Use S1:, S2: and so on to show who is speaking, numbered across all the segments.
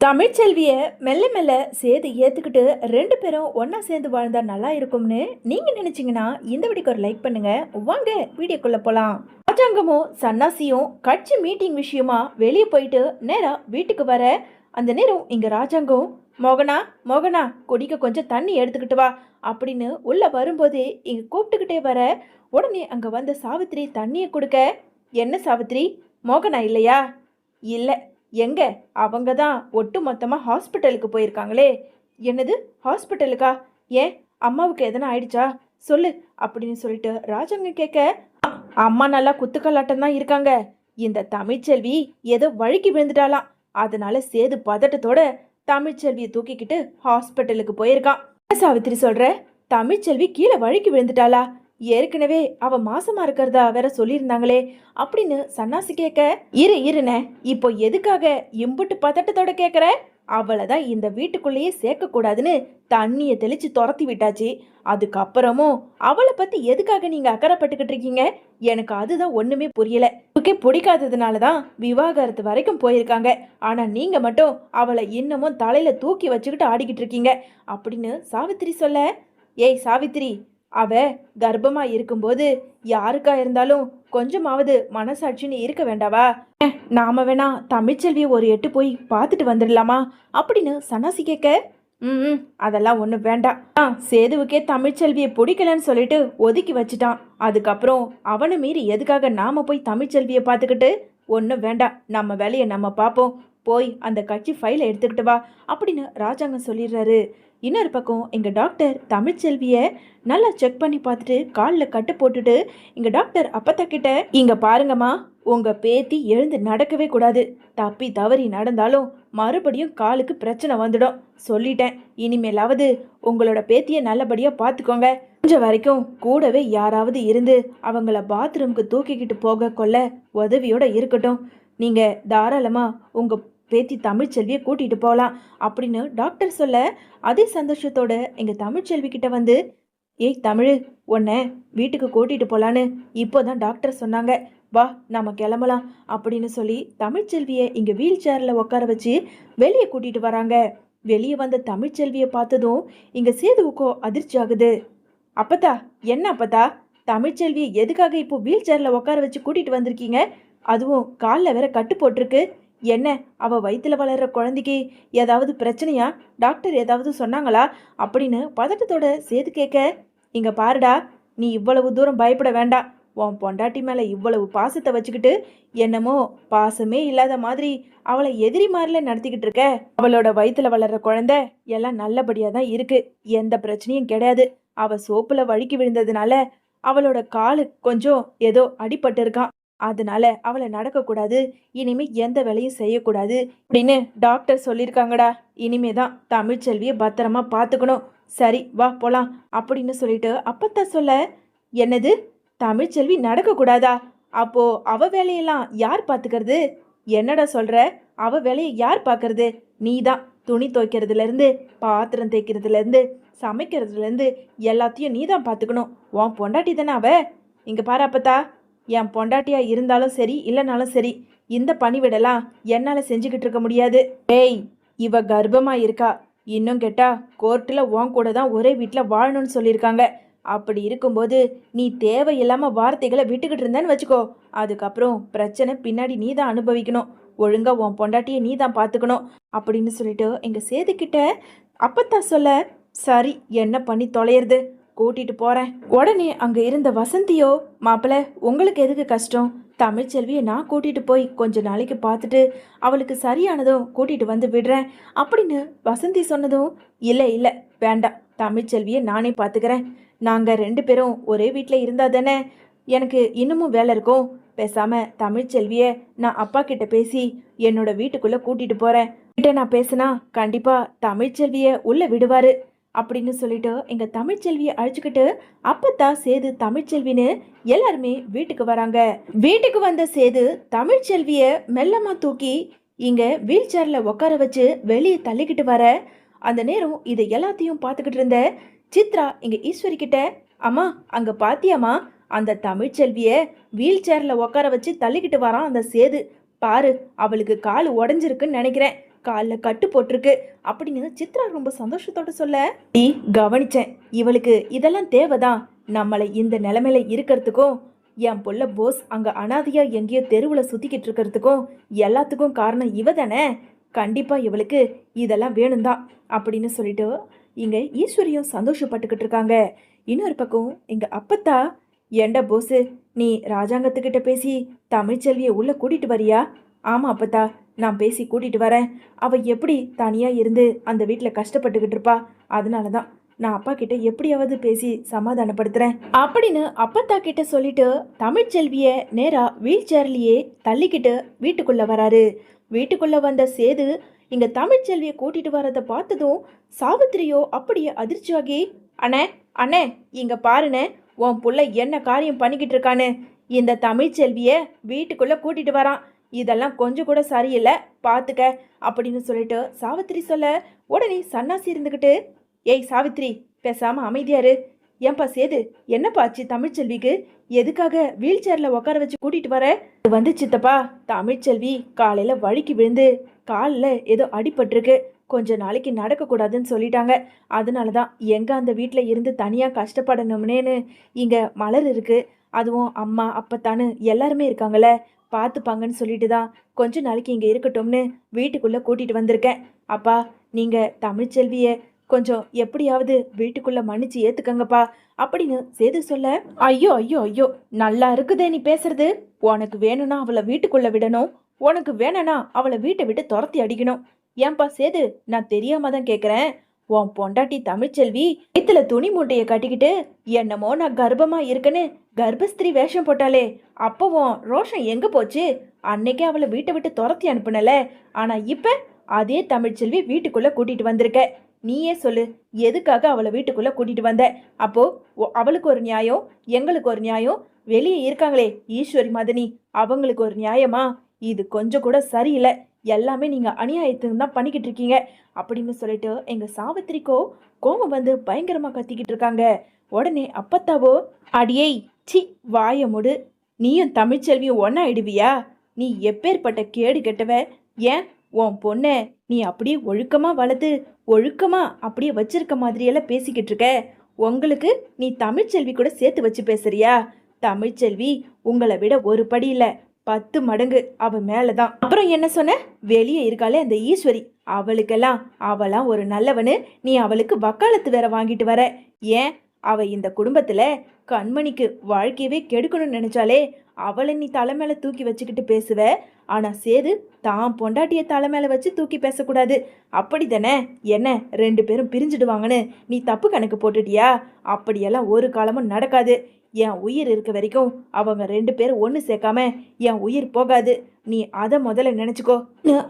S1: தமிழ்ச்செல்விய மெல்ல மெல்ல சேது ஏத்துக்கிட்டு 2 பேரும் ஒண்ணா சேர்ந்து வாழ்ந்தா நல்லா இருக்கும்னு நீங்க நினைச்சீங்கன்னா இந்த வீடியோக்கு ஒரு லைக் பண்ணுங்க. வாங்க வீடியோக்குள்ள போலாம். ராஜாங்கமும் சன்னாசியும் கட்சி மீட்டிங் விஷயமா வெளியே போயிட்டு நேரா வீட்டுக்கு வர அந்த நேரம் இங்க ராஜாங்கம் மோகனா மோகனா குடிக்க கொஞ்சம் தண்ணி எடுத்துக்கிட்டு வா அப்படின்னு உள்ள வரும்போதே இங்க கூப்பிட்டுக்கிட்டே வர உடனே அங்க வந்த சாவித்திரி தண்ணியை கொடுக்க, என்ன சாவித்திரி, மோகனா இல்லையா? இல்ல. எங்க? அவங்க தான் ஒட்டு மொத்தமாக ஹாஸ்பிட்டலுக்கு போயிருக்காங்களே. என்னது, ஹாஸ்பிட்டலுக்கா? ஏன், அம்மாவுக்கு எதனா ஆயிடுச்சா? சொல்லு அப்படின்னு சொல்லிட்டு ராஜாங்க கேட்க, அம்மா நல்லா குத்துக்கல்லாட்டம் தான் இருக்காங்க. இந்த தமிழ்ச்செல்வி ஏதோ வழுக்கி விழுந்துட்டாலாம். அதனால சேது பதட்டத்தோட தமிழ்ச்செல்வியை தூக்கிக்கிட்டு ஹாஸ்பிட்டலுக்கு போயிருக்கான். என்ன சாவித்திரி சொல்ற? தமிழ்ச்செல்வி கீழே வழுக்கி விழுந்துட்டாளா? ஏற்கனவே அவ மாசமா இருக்கிறதா வேற சொல்லியிருந்தாங்களே அப்படின்னு சன்னாசி கேட்க, இருனே, இப்போ எதுக்காக இம்புட்டு பதட்டத்தோட கேட்குற? அவளை தான் இந்த வீட்டுக்குள்ளேயே சேர்க்க கூடாதுன்னு தண்ணியை தெளிச்சு துரத்தி விட்டாச்சு. அதுக்கப்புறமும் அவளை பத்தி எதுக்காக நீங்க அக்கறைப்பட்டுக்கிட்டு இருக்கீங்க? எனக்கு அதுதான் ஒண்ணுமே புரியல. உனக்கே பிடிக்காததுனால தான் விவாகரத்து வரைக்கும் போயிருக்காங்க. ஆனா நீங்க மட்டும் அவளை இன்னமும் தலையில தூக்கி வச்சுக்கிட்டு ஆடிக்கிட்டு இருக்கீங்க அப்படின்னு சாவித்திரி சொல்ல, ஏய் சாவித்திரி, அவ கர்ப்பமா இருக்கும்போது யாருக்கா இருந்தாலும் கொஞ்சமாவது மனசாட்சின்னு இருக்க வேண்டாவா? நாம வேணா தமிழ்ச்செல்வியை ஒரு எட்டு போய் பார்த்துட்டு வந்துடலாமா அப்படின்னு சன்னாசி கேட்க, ம் அதெல்லாம் ஒன்றும் வேண்டாம். சேதுவுக்கே தமிழ்ச்செல்வியை பிடிக்கலன்னு சொல்லிட்டு ஒதுக்கி வச்சுட்டான். அதுக்கப்புறம் அவனை மீறி எதுக்காக நாம போய் தமிழ்ச்செல்வியை பார்த்துக்கிட்டு? ஒன்றும் வேண்டாம், நம்ம வேலையை நம்ம பார்ப்போம். போய் அந்த கட்சி ஃபைலை எடுத்துக்கிட்டு வா அப்படின்னு ராஜாங்கம் சொல்லிடுறாரு. இன்னொரு பக்கம் எங்கள் டாக்டர் தமிழ்ச்செல்வியை நல்லா செக் பண்ணி பார்த்துட்டு காலில் கட்டு போட்டுட்டு இங்கே டாக்டர் அப்பத்தா கிட்ட, இங்கே பாருங்கம்மா, உங்கள் பேத்தி எழுந்து நடக்கவே கூடாது. தப்பி தவறி நடந்தாலும் மறுபடியும் காலுக்கு பிரச்சனை வந்துடும். சொல்லிட்டேன். இனிமேலாவது உங்களோட பேத்தியை நல்லபடியாக பார்த்துக்கோங்க. கொஞ்சம் வரைக்கும் கூடவே யாராவது இருந்து அவங்கள பாத்ரூமுக்கு தூக்கிக்கிட்டு போக கொள்ள உதவியோட இருக்கட்டும். நீங்கள் தாராளமாக உங்கள் பேத்தி தமிழ்ச்செல்வியை கூட்டிகிட்டு போகலாம் அப்படின்னு டாக்டர் சொல்ல, அதே சந்தோஷத்தோட எங்கள் தமிழ்ச்செல்வி கிட்ட வந்து, ஏய் தமிழ், உன்னை வீட்டுக்கு கூட்டிகிட்டு போகலான்னு இப்போதான் டாக்டர் சொன்னாங்க. வா நம்ம கிளம்பலாம் அப்படின்னு சொல்லி தமிழ்ச்செல்வியை இங்கே வீல் சேரில் உட்கார வச்சு வெளியே கூட்டிகிட்டு வராங்க. வெளியே வந்த தமிழ்ச்செல்வியை பார்த்ததும் இங்கே சேதுவுக்கோ அதிர்ச்சி ஆகுது. அப்பத்தா, என்ன அப்பத்தா, தமிழ்ச்செல்வியை எதுக்காக இப்போ வீல் சேரில் உட்கார வச்சு கூட்டிகிட்டு வந்திருக்கீங்க? அதுவும் காலில் வேற கட்டு போட்டிருக்கு. என்ன, அவ வயிற்றுல வளர்கிற குழந்தைக்கு ஏதாவது பிரச்சனையா? டாக்டர் ஏதாவது சொன்னாங்களா அப்படின்னு பதட்டத்தோட சேது கேட்க, இங்க பாருடா, நீ இவ்வளவு தூரம் பயப்பட வேண்டாம். உன் பொண்டாட்டி மேலே இவ்வளவு பாசத்தை வச்சுக்கிட்டு என்னமோ பாசமே இல்லாத மாதிரி அவளை எதிரி மாதிரில நடத்திக்கிட்டு இருக்க. அவளோட வயிற்றுல வளர்கிற குழந்தை எல்லாம் நல்லபடியாக தான் இருக்கு. எந்த பிரச்சனையும் கிடையாது. அவ சோப்புல வழுக்கி விழுந்ததுனால அவளோட காலு கொஞ்சம் ஏதோ அடிபட்டு இருக்கான். அதனால அவளை நடக்கக்கூடாது, இனிமே எந்த வேலையும் செய்யக்கூடாது அப்படின்னு டாக்டர் சொல்லியிருக்காங்கடா. இனிமே தான் தமிழ்ச்செல்வியை பத்திரமா பார்த்துக்கணும். சரி வா போலாம் அப்படின்னு சொல்லிட்டு அப்பத்தா சொல்ல, என்னது, தமிழ்ச்செல்வி நடக்கக்கூடாதா? அப்போ அவ வேலையெல்லாம் யார் பார்த்துக்கிறது? என்னடா சொல்ற? அவ வேலையை யார் பார்க்கறது? நீ தான். துணி துவைக்கிறதுலேருந்து பாத்திரம் தேய்க்கிறதுலேருந்து சமைக்கிறதுலேருந்து எல்லாத்தையும் நீ தான் பார்த்துக்கணும். உன் பொண்டாட்டி தானே அவ. இங்கே பாரு அப்பத்தா, என் பொண்டாட்டியா இருந்தாலும் சரி இல்லைனாலும் சரி, இந்த பணிவிடலாம் என்னால் செஞ்சுக்கிட்டு இருக்க முடியாது. ஏய், இவ கர்ப்பமா இருக்கா. இன்னும் கேட்டா கோர்ட்டில் உன் கூட தான் ஒரே வீட்டில் வாழணும்னு சொல்லியிருக்காங்க. அப்படி இருக்கும்போது நீ தேவையில்லாமல் வார்த்தைகளை விட்டுக்கிட்டு இருந்தேன்னு வச்சுக்கோ, அதுக்கப்புறம் பிரச்சனை பின்னாடி நீ தான் அனுபவிக்கணும். ஒழுங்கா உன் பொண்டாட்டியை நீ தான் பார்த்துக்கணும் அப்படின்னு சொல்லிட்டு எங்கள் சேதுக்கிட்ட அப்பத்தா சொல்ல, சரி என்ன பண்ணி தொலையிறது, கூட்டிட்டு போறேன். உடனே அங்க இருந்த வசந்தியோ, மாப்பிள்ள உங்களுக்கு எதுக்கு கஷ்டம், தமிழ்ச்செல்வியை நான் கூட்டிட்டு போய் கொஞ்ச நாளைக்கு பார்த்துட்டு அவளுக்கு சரியானதும் கூட்டிட்டு வந்து விடுறேன் அப்படின்னு வசந்தி சொன்னதும், இல்லை இல்லை வேண்டாம், தமிழ்ச்செல்வியை நானே பார்த்துக்கிறேன். நாங்கள் 2 பேரும் ஒரே வீட்டில் இருந்தா தானே எனக்கு இன்னமும் வேலை இருக்கும். பேசாம தமிழ்ச்செல்வியை நான் அப்பா கிட்ட பேசி என்னோட வீட்டுக்குள்ள கூட்டிட்டு போறேன். கிட்ட நான் பேசினா கண்டிப்பா தமிழ்ச்செல்வியை உள்ள விடுவாரு அப்படின்னு சொல்லிட்டு எங்க தமிழ்ச்செல்வியை அழைச்சிக்கிட்டு அப்பத்தா சேது தமிழ்ச்செல்வின்னு எல்லாருமே வீட்டுக்கு வராங்க. வீட்டுக்கு வந்த சேது தமிழ்ச்செல்விய மெல்லமா தூக்கி இங்க வீல் சேர்ல உட்கார வச்சு வெளியே தள்ளிக்கிட்டு வர, அந்த நேரம் இதை எல்லாத்தையும் பார்த்துக்கிட்டு இருந்த சித்ரா இங்க ஈஸ்வரி கிட்ட, அம்மா அங்க பாத்தியாமா, அந்த தமிழ்ச்செல்விய வீல் சேர்ல உட்கார வச்சு தள்ளிக்கிட்டு வரான் அந்த சேது. பாரு, அவளுக்கு கால் உடஞ்சிருக்குன்னு நினைக்கிறேன். காலில் கட்டு போட்டிருக்கு அப்படின்னு சித்ரா ரொம்ப சந்தோஷத்தோட சொல்ல, நீ கவனிச்சேன், இவளுக்கு இதெல்லாம் தேவைதான். நம்மளை இந்த நிலைமையில இருக்கிறதுக்கும் என் புள்ள போஸ் அங்க அனாதையா எங்கேயோ தெருவில் சுத்திக்கிட்டு இருக்கிறதுக்கும் எல்லாத்துக்கும் காரணம் இவ தானே. கண்டிப்பா இவளுக்கு இதெல்லாம் வேணும் தான் அப்படின்னு சொல்லிட்டு இங்க ஈஸ்வரியும் சந்தோஷப்பட்டுக்கிட்டு இருக்காங்க. இன்னொரு பக்கம் எங்க அப்பத்தா, ஏண்டா போஸு, நீ ராஜாங்கத்துக்கிட்ட பேசி தமிழ்ச்செல்வியை உள்ள கூட்டிட்டு வரியா? ஆமா அப்பத்தா, நான் பேசி கூட்டிட்டு வரேன். அவ எப்படி தனியா இருந்து அந்த வீட்டில் கஷ்டப்பட்டுக்கிட்டு இருப்பா, அதனால தான் நான் அப்பா கிட்ட எப்படியாவது பேசி சமாதானப்படுத்துறேன் அப்படின்னு அப்பத்தா கிட்ட சொல்லிட்டு தமிழ்ச்செல்விய நேரா வீல் சேர்லயே தள்ளிக்கிட்டு வீட்டுக்குள்ள வராரு. வீட்டுக்குள்ள வந்த சேது இங்க தமிழ்ச்செல்வியை கூட்டிட்டு வரதை பார்த்ததும் சாவித்திரியோ அப்படியே அதிர்ச்சியாகி, அண்ணே அண்ணே இங்க பாருண்ணே, உன் புள்ள என்ன காரியம் பண்ணிக்கிட்டு இருக்கான்னு. இந்த தமிழ்ச்செல்விய வீட்டுக்குள்ள கூட்டிட்டு வரான், இதெல்லாம் கொஞ்சம் கூட சரியில்லை பார்த்துக்க அப்படின்னு சொல்லிட்டு சாவித்திரி சொல்ல, உடனே சன்னாசி இருந்துக்கிட்டு, ஏய் சாவித்ரி, பேசாம அமைதியாரு. ஏன்பா சேது, என்னப்பா ஆச்சு தமிழ்ச்செல்விக்கு? எதுக்காக வீல் சேர்ல உட்கார வச்சு கூட்டிட்டு வர? வந்து சித்தப்பா, தமிழ்ச்செல்வி காலையில வழுக்கி விழுந்து காலில் ஏதோ அடிபட்டிருக்கு, கொஞ்ச நாளைக்கு நடக்கக்கூடாதுன்னு சொல்லிட்டாங்க. அதனால தான் எங்க அந்த வீட்டில் இருந்து தனியாக கஷ்டப்படணும்னேன்னு இங்கே மலர் இருக்கு, அதுவும் அம்மா அப்பத்தான்னு எல்லாருமே இருக்காங்களே, பார்த்துப்பாங்கன்னு சொல்லிட்டு தான் கொஞ்ச நாளைக்கு இங்கே இருக்கட்டும்னு வீட்டுக்குள்ளே கூட்டிகிட்டு வந்திருக்கேன். அப்பா, நீங்கள் தமிழ்ச்செல்வியை கொஞ்சம் எப்படியாவது வீட்டுக்குள்ளே மன்னிச்சு ஏற்றுக்கங்கப்பா அப்படின்னு சேது சொல்ல, ஐயோ ஐயோ ஐயோ, நல்லா இருக்குதே நீ பேசுறது. உனக்கு வேணும்னா அவளை வீட்டுக்குள்ளே விடணும், உனக்கு வேணனா அவளை வீட்டை விட்டு துரத்தி அடிக்கணும். ஏன்பா சேது, நான் தெரியாம தான் கேட்குறேன். உன் பொண்டாட்டி தமிழ்ச்செல்வி வயிற்றுல துணி மூட்டையை கட்டிக்கிட்டு என்னமோ நான் கர்ப்பமா இருக்குன்னு கர்ப்பஸ்திரி வேஷம் போட்டாலே, அப்போவும் ரோஷம் எங்க போச்சு? அன்னைக்கே அவளை வீட்டை விட்டு துரத்தி அனுப்புனல, ஆனா இப்ப அதே தமிழ்ச்செல்வி வீட்டுக்குள்ள கூட்டிட்டு வந்திருக்க. நீயே சொல்லு, எதுக்காக அவளை வீட்டுக்குள்ள கூட்டிட்டு வந்த? அப்போ அவளுக்கு ஒரு நியாயம், எங்களுக்கு ஒரு நியாயம், வெளியே இருக்காங்களே ஈஸ்வரி மதனி, அவங்களுக்கு ஒரு நியாயமா? இது கொஞ்சம் கூட சரியில்லை, எல்லாமே நீங்க அநியாயத்துக்கு தான் பண்ணிக்கிட்டு இருக்கீங்க அப்படின்னு சொல்லிட்டு எங்க சாவித்திரிக்கோ கோபம் வந்து பயங்கரமா கத்திக்கிட்டு இருக்காங்க. உடனே அப்பத்தாவோ, அடியே சி வாய முடு, நீயும் தமிழ்ச்செல்வியும் ஒன்னாயிடுவியா? நீ எப்பேற்பட்ட கேடு கெட்டவ? ஏன் உன் பொண்ணை நீ அப்படியே ஒழுக்கமா வளர்த்து ஒழுக்கமா அப்படியே வச்சிருக்க மாதிரியெல்லாம் பேசிக்கிட்டு இருக்க. உங்களுக்கு நீ தமிழ்ச்செல்வி கூட சேர்த்து வச்சு பேசுறியா? தமிழ்ச்செல்வி உங்களை விட ஒரு படி இல்லை 10 மடங்கு அவ மேலதான். அப்புறம் என்ன சொன்ன? வெளியே இருக்காளே அந்த ஈஸ்வரி, அவளுக்கெல்லாம் அவளாம் ஒரு நல்லவனு நீ அவளுக்கு வக்காலத்து வேற வாங்கிட்டு வர. ஏன் அவ இந்த குடும்பத்துல கண்மணிக்கு வாழ்க்கையவே கெடுக்கணும்னு நினைச்சாலே அவளை நீ தலைமையில தூக்கி வச்சுக்கிட்டு பேசுவ. ஆனா சேது தான் பொண்டாட்டிய தலைமையில வச்சு தூக்கி பேசக்கூடாது, அப்படி தானே? என்ன 2 பேரும் பிரிஞ்சிடுவாங்கன்னு நீ தப்பு கணக்கு போட்டுட்டியா? அப்படியெல்லாம் ஒரு காலமும் நடக்காது. என் உயிர் இருக்க வரைக்கும் அவங்க 2 பேரும் ஒன்று சேர்க்காம என் உயிர் போகாது, நீ அதை முதல்ல நினைச்சுக்கோ.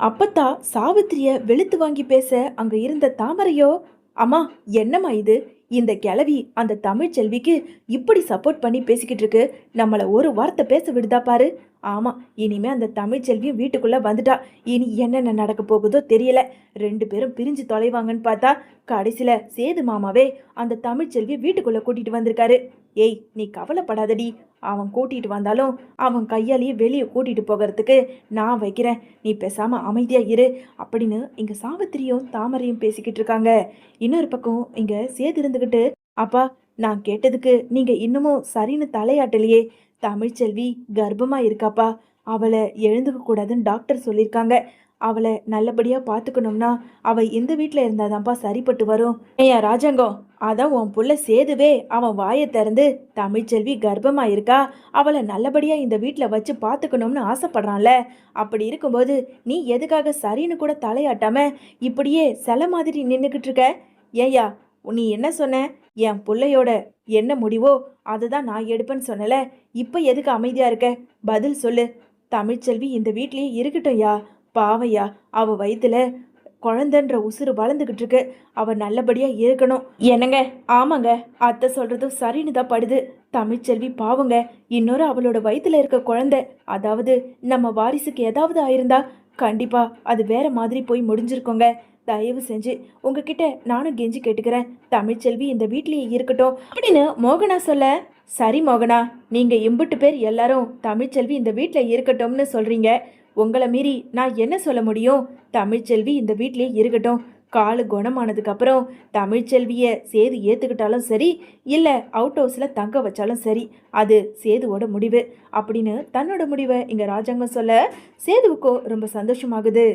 S1: அப்பத்தா சாவித்திரிய வெளுத்து வாங்கி பேச அங்க இருந்த தாமரையோ, அம்மா என்னம்மா இது, இந்த கிழவி அந்த தமிழ்ச்செல்விக்கு இப்படி சப்போர்ட் பண்ணி பேசிக்கிட்டு இருக்கு, நம்மளை ஒரு வார்த்தை பேச விடுதா பாரு. ஆமா, இனிமே அந்த தமிழ்ச்செல்வியும் வீட்டுக்குள்ள வந்துட்டா, இனி என்னென்ன நடக்க போகுதோ தெரியல. 2 பேரும் பிரிஞ்சு தொலைவாங்கன்னு பார்த்தா கடைசியில சேது மாமாவே அந்த தமிழ்ச்செல்வி வீட்டுக்குள்ள கூட்டிட்டு வந்திருக்காரு. ஏய் நீ கவலைப்படாதடி, அவன் கூட்டிட்டு வந்தாலும் அவன் கையாலேயே வெளியே கூட்டிட்டு போகிறதுக்கு நான் வைக்கிறேன், நீ பேசாம அமைதியா இரு அப்படின்னு இங்க சாவித்திரியும் தாமரையும் பேசிக்கிட்டு இருக்காங்க. இன்னொரு பக்கம் இங்க சேது இருந்துகிட்டு, அப்பா நான் கேட்டதுக்கு நீங்க இன்னமும் சரின்னு தலையாட்டலையே, தமிழ்ச்செல்வி கர்ப்பமா இருக்காப்பா, அவளை எழுந்துக்க கூடாதுன்னு டாக்டர் சொல்லியிருக்காங்க, அவளை நல்லபடியா பார்த்துக்கணும்னா அவ இந்த வீட்டில் இருந்தாதான்ப்பா சரிப்பட்டு வரும். ஏயா ராஜாங்கம், அதான் உன் புள்ள சேதுவே அவன் வாயை திறந்து தமிழ்ச்செல்வி கர்ப்பமா இருக்கா, அவளை நல்லபடியா இந்த வீட்டில் வச்சு பார்த்துக்கணும்னு ஆசைப்படுறான்ல, அப்படி இருக்கும்போது நீ எதுக்காக சரின்னு கூட தலையாட்டாம இப்படியே சில மாதிரி நின்றுக்கிட்டு இருக்க? ஏயா நீ என்ன சொன்ன? என் பிள்ளையோட என்ன முடிவோ அதுதான் நான் எடுப்பேன்னு சொன்னல, இப்போ எதுக்கு அமைதியா இருக்க? பதில் சொல்லு. தமிழ்ச்செல்வி இந்த வீட்லயே இருக்கட்டும் யா, பாவையா, அவ வயிற்றுல குழந்தைன்ற உசுறு வளர்ந்துக்கிட்டு இருக்கு, அவ நல்லபடியா இருக்கணும். என்னங்க, ஆமாங்க, அத்தை சொல்றதும் சரின்னு தான் படுது. தமிழ்ச்செல்வி பாவங்க, இன்னொரு அவளோட வயிற்றுல இருக்க குழந்தை, அதாவது நம்ம வாரிசுக்கு ஏதாவது ஆயிருந்தா கண்டிப்பா அது வேற மாதிரி போய் முடிஞ்சிருக்கோங்க. தயவு செஞ்சு உங்ககிட்ட நானும் கெஞ்சி கேட்டுக்கிறேன், தமிழ்ச்செல்வி இந்த வீட்லயே இருக்கட்டும் அப்படின்னு மோகனா சொல்ல, சரி மோகனா, நீங்க இம்புட்டு பேர் எல்லாரும் தமிழ்ச்செல்வி இந்த வீட்டில் இருக்கட்டும்னு சொல்றீங்க, உங்களை மீறி நான் என்ன சொல்ல முடியும்? தமிழ்ச்செல்வி இந்த வீட்லயே இருக்கட்டும். காலு குணமானதுக்கு அப்புறம் தமிழ்ச்செல்விய சேது ஏத்துக்கிட்டாலும் சரி, இல்ல அவுட் ஹவுஸ்ல தங்க வச்சாலும் சரி, அது சேதுவோட முடிவு அப்படின்னு தன்னோட முடிவை இங்க ராஜாங்கம் சொல்ல சேதுவுக்கோ ரொம்ப சந்தோஷமாகுது.